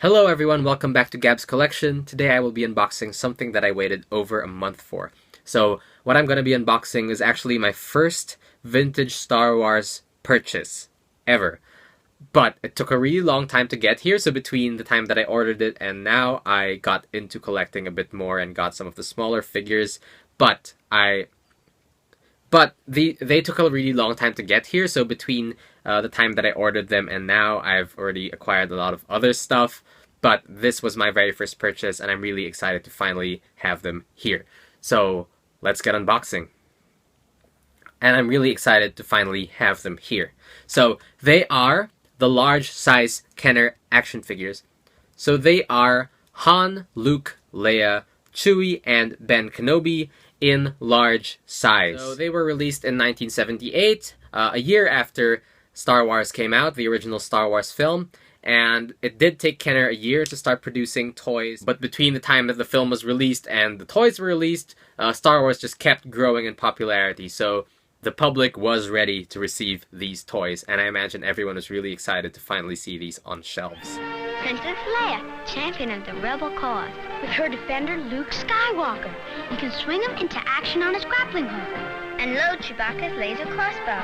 Hello everyone, welcome back to Gab's Collection. Today I will be unboxing something that I waited over a month for. So what I'm going to be unboxing is actually my first vintage Star Wars purchase ever. But it took a really long time to get here, so between the time that I ordered it and now, I got into collecting a bit more and got some of the smaller figures. But they took a really long time to get here, so between the time that I ordered them and now, I've already acquired a lot of other stuff. But this was my very first purchase, and I'm really excited to finally have them here. So let's get unboxing. And I'm really excited to finally have them here. So they are the large size Kenner action figures. So they are Han, Luke, Leia, Chewie, and Ben Kenobi in large size. So they were released in 1978, a year after Star Wars came out, the original Star Wars film. And it did take Kenner a year to start producing toys, but between the time that the film was released and the toys were released, Star Wars just kept growing in popularity, so the public was ready to receive these toys, and I imagine everyone was really excited to finally see these on shelves. Princess Leia, champion of the rebel cause. With her defender, Luke Skywalker. You can swing him into action on his grappling hook. And load Chewbacca's laser crossbow.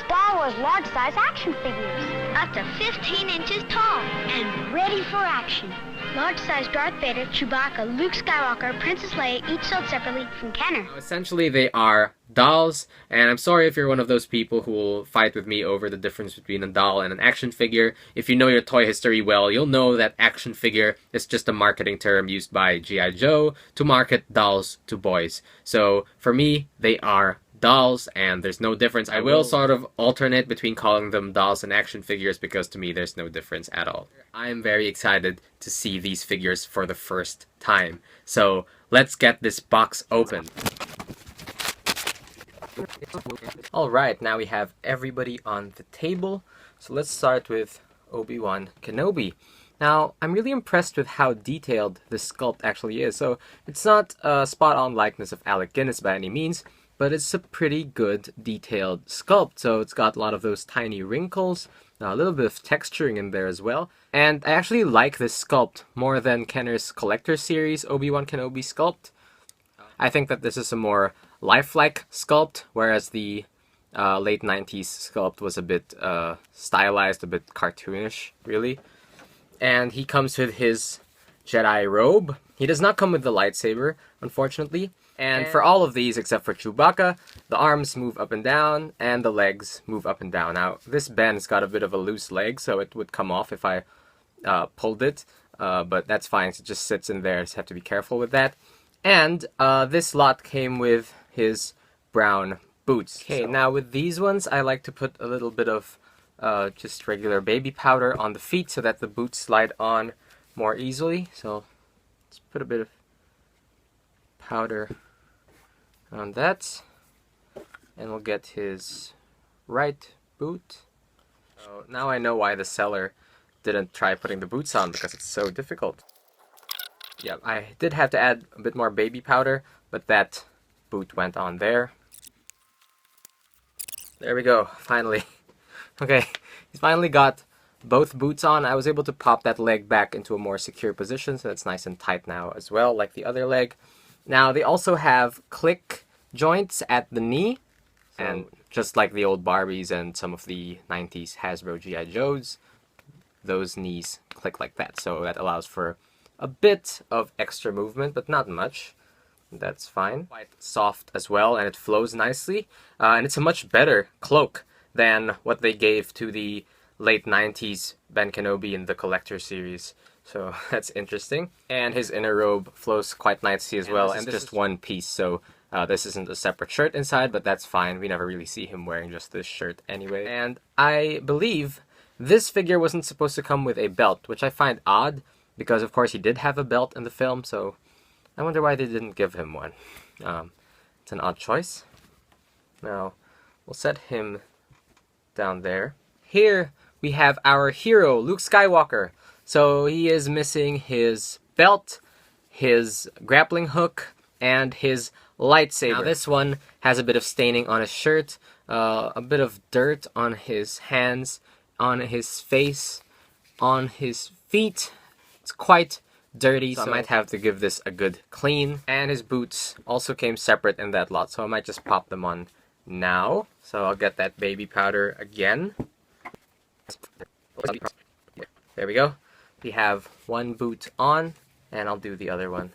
Star Wars large-size action figures. Up to 15 inches tall and ready for action. Large-size Darth Vader, Chewbacca, Luke Skywalker, Princess Leia, each sold separately from Kenner. Essentially, they are dolls, and I'm sorry if you're one of those people who will fight with me over the difference between a doll and an action figure. If you know your toy history well, you'll know that action figure is just a marketing term used by G.I. Joe to market dolls to boys. So, for me, they are dolls, and there's no difference. I will sort of alternate between calling them dolls and action figures because to me there's no difference at all. I'm very excited to see these figures for the first time. So let's get this box open. Alright, now we have everybody on the table. So let's start with Obi-Wan Kenobi. Now, I'm really impressed with how detailed this sculpt actually is. So it's not a spot-on likeness of Alec Guinness by any means, but it's a pretty good detailed sculpt. So it's got a lot of those tiny wrinkles, a little bit of texturing in there as well. And I actually like this sculpt more than Kenner's Collector Series Obi-Wan Kenobi sculpt. I think that this is a more lifelike sculpt, whereas the late 90s sculpt was a bit stylized, a bit cartoonish, really. And he comes with his Jedi robe. He does not come with the lightsaber, unfortunately. And for all of these, except for Chewbacca, the arms move up and down, and the legs move up and down. Now, this Ben's got a bit of a loose leg, so it would come off if I pulled it. But that's fine, it just sits in there, so you have to be careful with that. And this lot came with his brown boots. Okay, now with these ones, I like to put a little bit of just regular baby powder on the feet so that the boots slide on more easily. So let's put a bit of powder on that, and we'll get his right boot. So now I know why the seller didn't try putting the boots on, because it's so difficult. Yeah, I did have to add a bit more baby powder, but that boot went on there. There we go, finally. Okay, he's finally got both boots on. I was able to pop that leg back into a more secure position, so it's nice and tight now as well, like the other leg. Now, they also have click joints at the knee, and just like the old Barbies and some of the 90s Hasbro G.I. Joes, those knees click like that, so that allows for a bit of extra movement, but not much. That's fine. Quite soft as well, and it flows nicely, and it's a much better cloak than what they gave to the late 90s Ben Kenobi in the Collector Series. So that's interesting. And his inner robe flows quite nicely as well, and it's just one piece, so this isn't a separate shirt inside, but that's fine. We never really see him wearing just this shirt anyway. And I believe this figure wasn't supposed to come with a belt, which I find odd, because of course he did have a belt in the film, so I wonder why they didn't give him one. It's an odd choice. Now, we'll set him down there. Here we have our hero, Luke Skywalker. So he is missing his belt, his grappling hook, and his lightsaber. Now this one has a bit of staining on his shirt, a bit of dirt on his hands, on his face, on his feet, It's quite dirty, so I might have to give this a good clean. And his boots also came separate in that lot, so I might just pop them on now. So I'll get that baby powder again. There we go. We have one boot on, and I'll do the other one.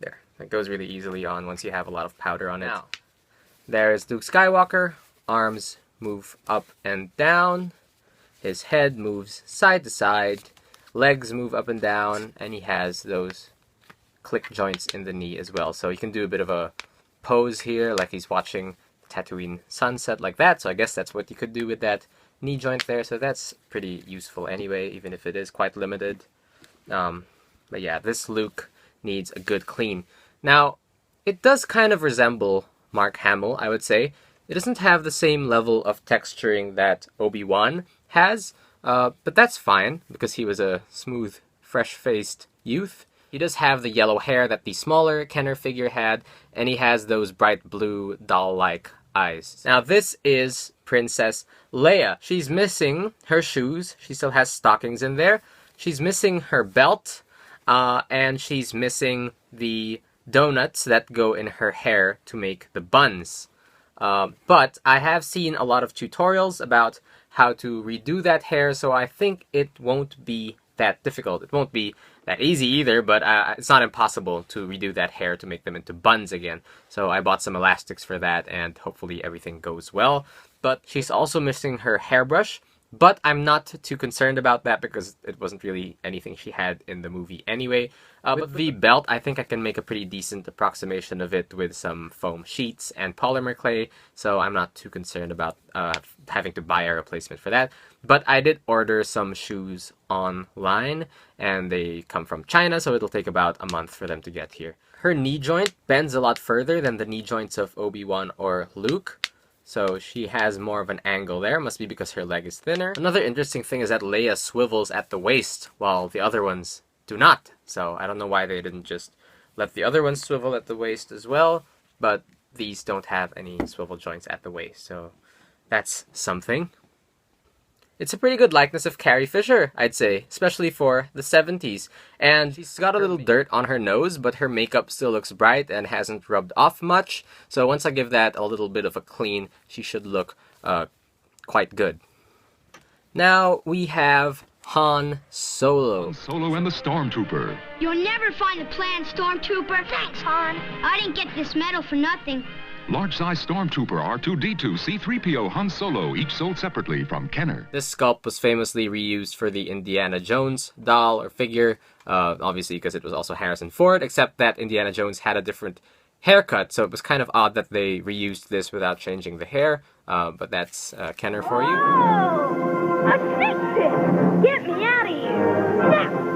There. It goes really easily on once you have a lot of powder on it. Now, there's Luke Skywalker. Arms move up and down. His head moves side to side. Legs move up and down. And he has those click joints in the knee as well. So you can do a bit of a pose here, like he's watching Tatooine sunset like that. So I guess that's what you could do with that knee joint there. So that's pretty useful anyway, even if it is quite limited. But yeah, this Luke needs a good clean. Now, it does kind of resemble Mark Hamill, I would say. It doesn't have the same level of texturing that Obi-Wan has, but that's fine, because he was a smooth, fresh-faced youth. He does have the yellow hair that the smaller Kenner figure had, and he has those bright blue doll-like eyes. Now, this is Princess Leia. She's missing her shoes. She still has stockings in there. She's missing her belt, and she's missing the donuts that go in her hair to make the buns. But I have seen a lot of tutorials about how to redo that hair, so I think it won't be that difficult. It won't be that easy either, but it's not impossible to redo that hair to make them into buns again. So I bought some elastics for that, and hopefully everything goes well. But she's also missing her hairbrush, but I'm not too concerned about that because it wasn't really anything she had in the movie anyway. But the belt, I think I can make a pretty decent approximation of it with some foam sheets and polymer clay, so I'm not too concerned about having to buy a replacement for that. But I did order some shoes online, and they come from China, so it'll take about a month for them to get here. Her knee joint bends a lot further than the knee joints of Obi-Wan or Luke. So she has more of an angle there, must be because her leg is thinner. Another interesting thing is that Leia swivels at the waist, while the other ones do not. So I don't know why they didn't just let the other ones swivel at the waist as well, but these don't have any swivel joints at the waist, so that's something. It's a pretty good likeness of Carrie Fisher, I'd say, especially for the 70s. And she's got a little dirt on her nose, but her makeup still looks bright and hasn't rubbed off much. So once I give that a little bit of a clean, she should look quite good. Now we have Han Solo. Han Solo and the Stormtrooper. You'll never find the planned Stormtrooper. Thanks, Han. I didn't get this medal for nothing. Large-size Stormtrooper R2-D2 C-3PO Han Solo, each sold separately from Kenner. This sculpt was famously reused for the Indiana Jones doll or figure, obviously because it was also Harrison Ford, except that Indiana Jones had a different haircut, so it was kind of odd that they reused this without changing the hair, but that's Kenner for you. Oh, a snake pit! Get me out of here! Now!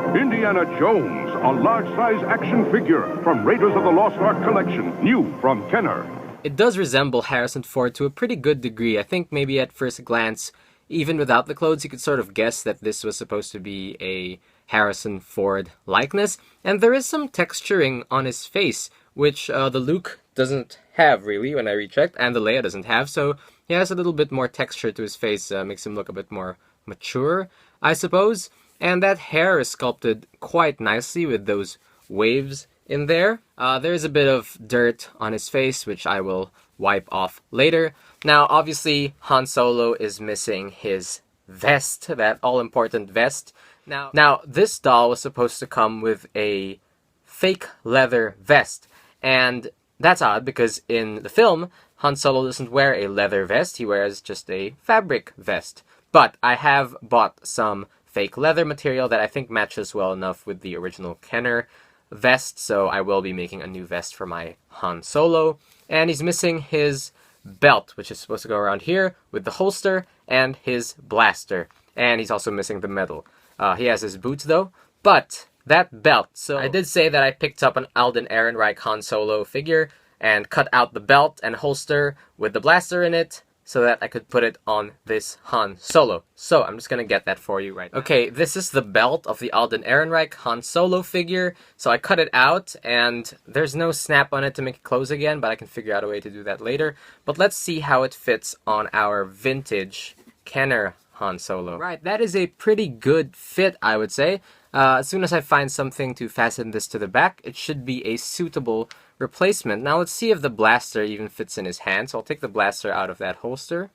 Indiana Jones, a large-size action figure from Raiders of the Lost Ark collection, new from Kenner. It does resemble Harrison Ford to a pretty good degree. I think maybe at first glance, even without the clothes, you could sort of guess that this was supposed to be a Harrison Ford likeness. And there is some texturing on his face, which the Luke doesn't have really when I rechecked, and the Leia doesn't have. So he has a little bit more texture to his face, makes him look a bit more mature, I suppose. And that hair is sculpted quite nicely with those waves in there. There's a bit of dirt on his face, which I will wipe off later. Now, obviously, Han Solo is missing his vest, that all-important vest. Now, this doll was supposed to come with a fake leather vest. And that's odd, because in the film, Han Solo doesn't wear a leather vest, he wears just a fabric vest. But I have bought some fake leather material that I think matches well enough with the original Kenner vest, so I will be making a new vest for my Han Solo. And he's missing his belt, which is supposed to go around here with the holster, and his blaster. And he's also missing the medal. He has his boots though, but that belt. So I did say that I picked up an Alden Ehrenreich Han Solo figure and cut out the belt and holster with the blaster in it, so that I could put it on this Han Solo. So I'm just gonna get that for you right now. Okay, this is the belt of the Alden Ehrenreich Han Solo figure. So I cut it out, and there's no snap on it to make it close again, but I can figure out a way to do that later. But let's see how it fits on our vintage Kenner Han Solo. Right, that is a pretty good fit, I would say. As soon as I find something to fasten this to the back, it should be a suitable replacement. Now let's see if the blaster even fits in his hand. So I'll take the blaster out of that holster.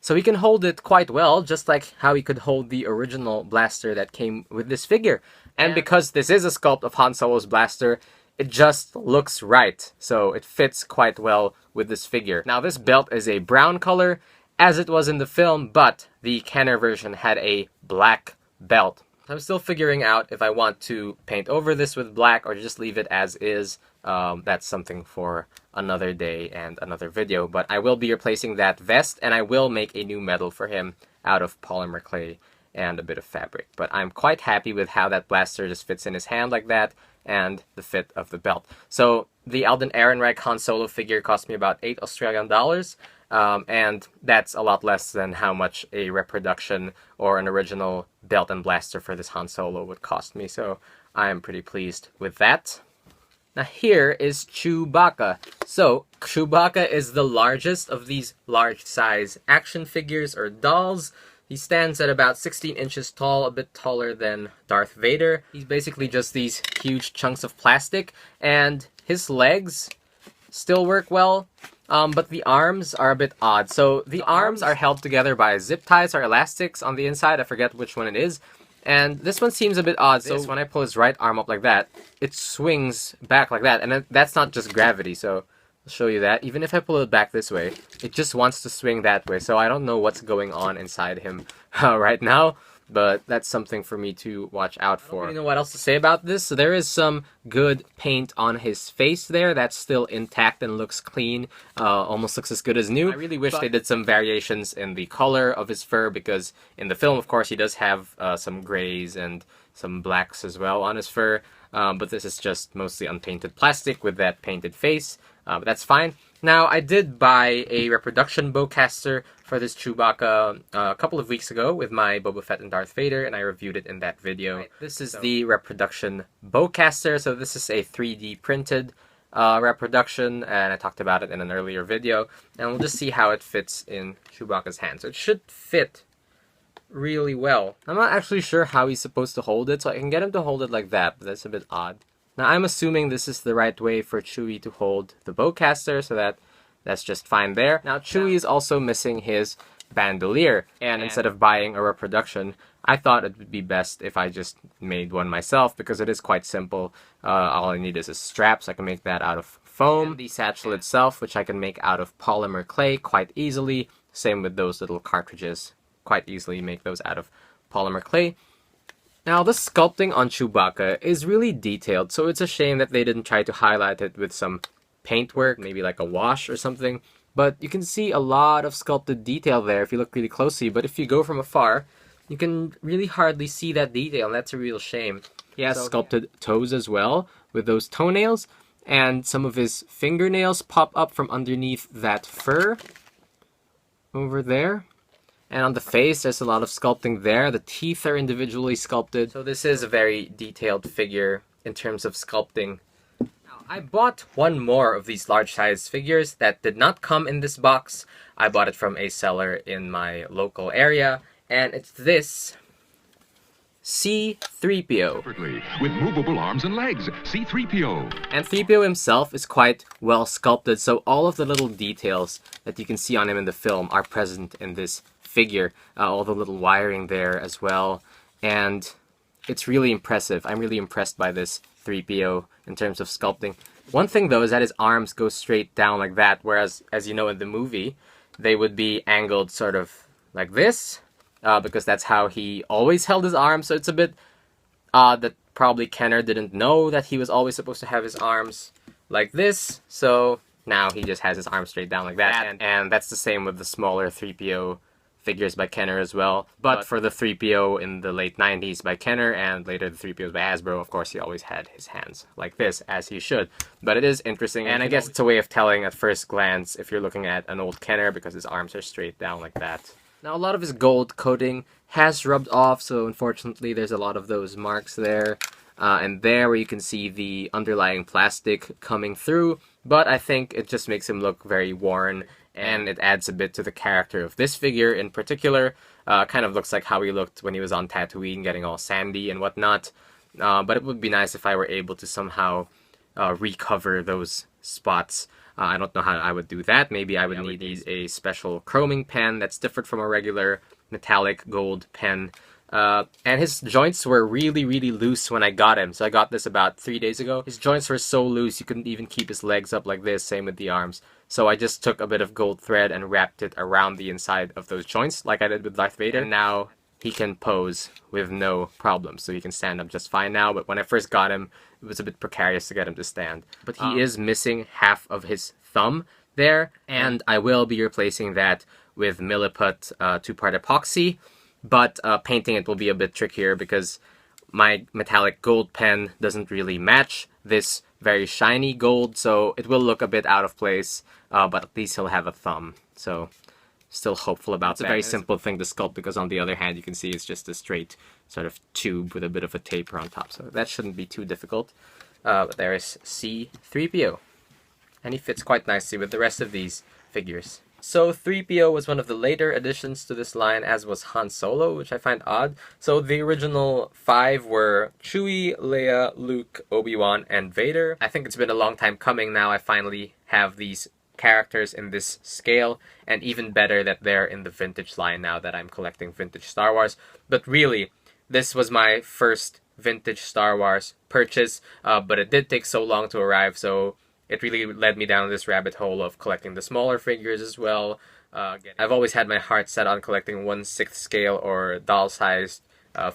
So he can hold it quite well, just like how he could hold the original blaster that came with this figure. And because this is a sculpt of Han Solo's blaster, it just looks right. So it fits quite well with this figure. Now this belt is a brown color, as it was in the film, but the Kenner version had a black belt. I'm still figuring out if I want to paint over this with black or just leave it as is. That's something for another day and another video. But I will be replacing that vest, and I will make a new medal for him out of polymer clay and a bit of fabric. But I'm quite happy with how that blaster just fits in his hand like that, and the fit of the belt. So the Alden Ehrenreich Han Solo figure cost me about $8 Australian. And that's a lot less than how much a reproduction or an original belt and blaster for this Han Solo would cost me. So I am pretty pleased with that. Now here is Chewbacca. So Chewbacca is the largest of these large size action figures or dolls. He stands at about 16 inches tall, a bit taller than Darth Vader. He's basically just these huge chunks of plastic, and his legs still work well, but the arms are a bit odd. So the arms are held together by zip ties or elastics on the inside. I forget which one it is. And this one seems a bit odd. So when I pull his right arm up like that, it swings back like that. And that's not just gravity, so I'll show you that. Even if I pull it back this way, it just wants to swing that way. So I don't know what's going on inside him right now, but that's something for me to watch out for. I don't really know what else to say about this. So there is some good paint on his face there. That's still intact and looks clean. Almost looks as good as new. I really wish they did some variations in the color of his fur, because in the film, of course, he does have some grays and some blacks as well on his fur. But this is just mostly unpainted plastic with that painted face. But that's fine. Now, I did buy a reproduction bowcaster for this Chewbacca a couple of weeks ago with my Boba Fett and Darth Vader, and I reviewed it in that video. Right. This is the reproduction bowcaster, so this is a 3D printed reproduction, and I talked about it in an earlier video. And we'll just see how it fits in Chewbacca's hand. So it should fit really well. I'm not actually sure how he's supposed to hold it, so I can get him to hold it like that, but that's a bit odd. Now, I'm assuming this is the right way for Chewie to hold the bowcaster, so that's just fine there. Now, Chewie is also missing his bandolier, and instead of buying a reproduction, I thought it would be best if I just made one myself, because it is quite simple. All I need is a strap, so I can make that out of foam. And the satchel itself, which I can make out of polymer clay quite easily. Same with those little cartridges. Quite easily make those out of polymer clay. Now, the sculpting on Chewbacca is really detailed, so it's a shame that they didn't try to highlight it with some paintwork, maybe like a wash or something. But you can see a lot of sculpted detail there if you look really closely, but if you go from afar, you can really hardly see that detail, and that's a real shame. He has sculpted toes as well, with those toenails, and some of his fingernails pop up from underneath that fur over there. And on the face, there's a lot of sculpting there. The teeth are individually sculpted. So this is a very detailed figure in terms of sculpting. Now, I bought one more of these large size figures that did not come in this box. I bought it from a seller in my local area, and it's this C-3PO. Separately, with movable arms and legs, C-3PO. And 3PO himself is quite well sculpted, so all of the little details that you can see on him in the film are present in this figure. All the little wiring there as well, and it's really impressive. I'm really impressed by this 3PO in terms of sculpting. One thing though is that his arms go straight down like that, whereas, as you know in the movie, they would be angled sort of like this, because that's how he always held his arms. So it's a bit odd that probably Kenner didn't know that he was always supposed to have his arms like this, so now he just has his arms straight down like that. And that's the same with the smaller 3PO figures by Kenner as well. But for the 3PO in the late 90s by Kenner and later the 3POs by Hasbro, of course, he always had his hands like this, as he should. But it is interesting, and I guess it's a way of telling at first glance if you're looking at an old Kenner, because his arms are straight down like that. Now, a lot of his gold coating has rubbed off, so unfortunately there's a lot of those marks there. and there where you can see the underlying plastic coming through, but I think it just makes him look very worn, and it adds a bit to the character of this figure in particular. Kind of looks like how he looked when he was on Tatooine, getting all sandy and whatnot. But it would be nice if I were able to somehow recover those spots. I don't know how I would do that. Maybe I would need a special chroming pen that's different from a regular metallic gold pen. And his joints were really, really loose when I got him. So I got this about 3 days ago. His joints were so loose you couldn't even keep his legs up like this. Same with the arms. So I just took a bit of gold thread and wrapped it around the inside of those joints like I did with Darth Vader. And now he can pose with no problem. So he can stand up just fine now. But when I first got him, it was a bit precarious to get him to stand. But he is missing half of his thumb there. And I will be replacing that with Milliput 2-part epoxy. But painting it will be a bit trickier because my metallic gold pen doesn't really match this very shiny gold, so it will look a bit out of place, but at least he'll have a thumb. So still hopeful about that. It's a very simple thing to sculpt because on the other hand you can see it's just a straight sort of tube with a bit of a taper on top, so that shouldn't be too difficult. But there is C-3PO, and he fits quite nicely with the rest of these figures. So 3PO was one of the later additions to this line, as was Han Solo, which I find odd. So the original 5 were Chewie, Leia, Luke, Obi-Wan, and Vader. I think it's been a long time coming now. I finally have these characters in this scale, and even better that they're in the vintage line now that I'm collecting vintage Star Wars. But really, this was my first vintage Star Wars purchase, but it did take so long to arrive, so it really led me down this rabbit hole of collecting the smaller figures as well. I've always had my heart set on collecting 1/6 scale or doll-sized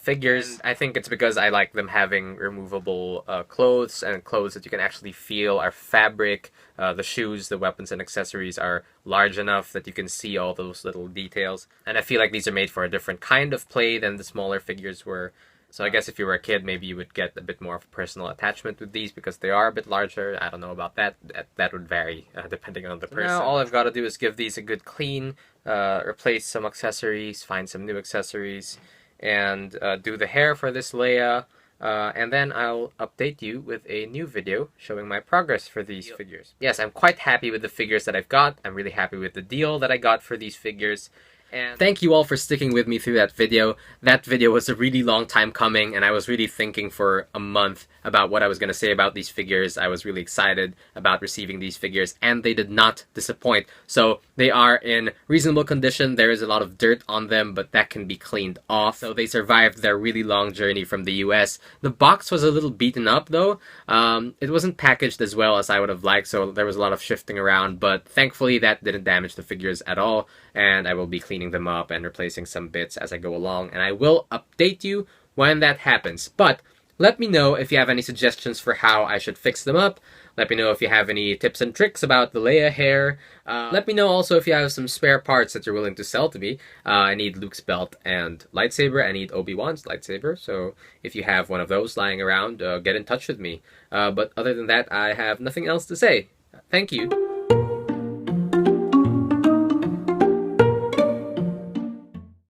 figures. I think it's because I like them having removable clothes, and clothes that you can actually feel are fabric. The shoes, the weapons, and accessories are large enough that you can see all those little details. And I feel like these are made for a different kind of play than the smaller figures were. So I guess if you were a kid, maybe you would get a bit more of a personal attachment with these because they are a bit larger. I don't know about that. That would vary depending on the person. Now all I've got to do is give these a good clean, replace some accessories, find some new accessories, and do the hair for this Leia. And then I'll update you with a new video showing my progress for these figures. Yes, I'm quite happy with the figures that I've got. I'm really happy with the deal that I got for these figures. And thank you all for sticking with me through that video. That video was a really long time coming, and I was really thinking for a month about what I was going to say about these figures. I was really excited about receiving these figures, and they did not disappoint. So they are in reasonable condition. There is a lot of dirt on them, but that can be cleaned off. So they survived their really long journey from the US. The box was a little beaten up though. It wasn't packaged as well as I would have liked, so there was a lot of shifting around, but thankfully that didn't damage the figures at all, and I will be cleaning them up and replacing some bits as I go along, and I will update you when that happens. But let me know if you have any suggestions for how I should fix them up. Let me know if you have any tips and tricks about the Leia hair. Let me know also if you have some spare parts that you're willing to sell to me. I need Luke's belt and lightsaber. I need Obi-Wan's lightsaber. So if you have one of those lying around, get in touch with me. But other than that, I have nothing else to say. Thank you.